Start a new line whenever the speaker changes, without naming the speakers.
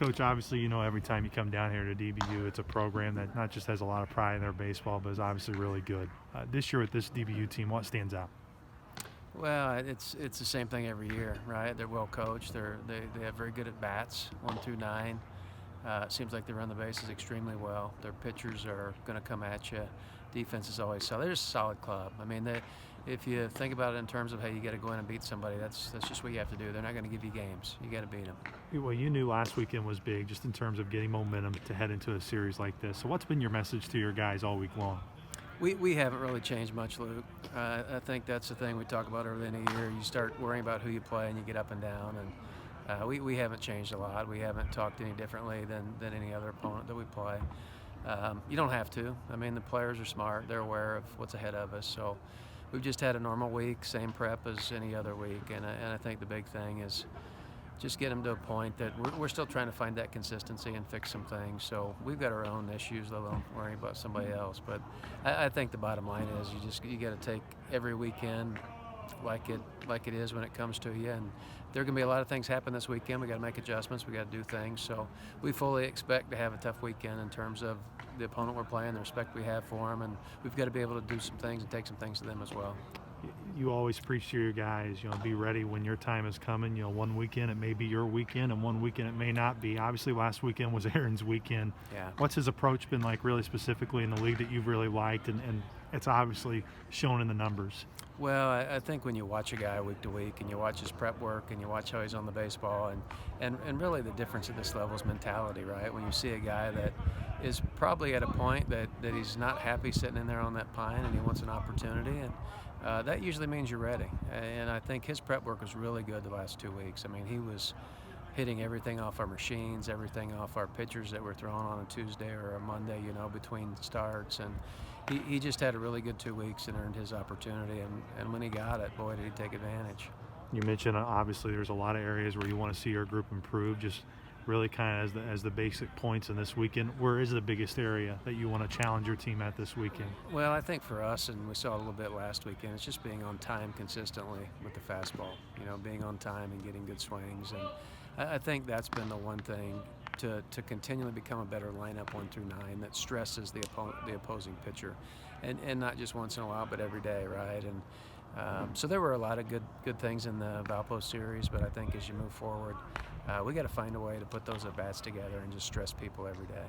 Coach, obviously, every time you come down here to DBU, it's a program that not just has a lot of pride in their baseball, but is obviously really good. This year with this DBU team, what stands out?
Well, it's the same thing every year, right? They're well coached. They have very good at bats, 1 through 9. It seems like they run the bases extremely well. Their pitchers are going to come at you. Defense is always solid. They're just a solid club. I mean, if you think about it in terms of how you got to go in and beat somebody, that's just what you have to do. They're not going to give you games. You got to beat them.
Well, you knew last weekend was big just in terms of getting momentum to head into a series like this. So what's been your message to your guys all week long?
We haven't really changed much, Luke. I think that's the thing we talk about early in the year. You start worrying about who you play and you get up and down. And we haven't changed a lot. We haven't talked any differently than any other opponent that we play. You don't have to. I mean, the players are smart. They're aware of what's ahead of us. So we've just had a normal week, same prep as any other week. And I think the big thing is just get them to a point that we're still trying to find that consistency and fix some things. So we've got our own issues, let alone worrying about somebody else. But I think the bottom line is you got to take every weekend like it is when it comes to you. And there are going to be a lot of things happen this weekend. We got to make adjustments. We got to do things. So we fully expect to have a tough weekend in terms of the opponent we're playing, the respect we have for them, and we've got to be able to do some things and take some things to them as well.
You always preach to your guys, be ready when your time is coming. One weekend it may be your weekend, and one weekend it may not be. Obviously, last weekend was Aaron's weekend.
Yeah.
What's his approach been like, really specifically in the league that you've really liked, and it's obviously shown in the numbers?
Well, I think when you watch a guy week to week and you watch his prep work and you watch how he's on the baseball and really the difference at this level is mentality, right? When you see a guy that is probably at a point that he's not happy sitting in there on that pine and he wants an opportunity, and that usually means you're ready. And I think his prep work was really good the last 2 weeks. I mean, he was hitting everything off our machines, everything off our pitchers that were thrown on a Tuesday or a Monday, between starts. And he just had a really good 2 weeks and earned his opportunity. And when he got it, boy, did he take advantage.
You mentioned obviously there's a lot of areas where you want to see your group improve. Just really kind of as the basic points in this weekend, where is the biggest area that you want to challenge your team at this weekend?
Well, I think for us, and we saw a little bit last weekend, it's just being on time consistently with the fastball, being on time and getting good swings. And I think that's been the one thing to continually become a better lineup 1 through 9 that stresses the opposing pitcher, and not just once in a while, but every day, right? And so there were a lot of good things in the Valpo series, but I think as you move forward, we got to find a way to put those at bats together and just stress people every day.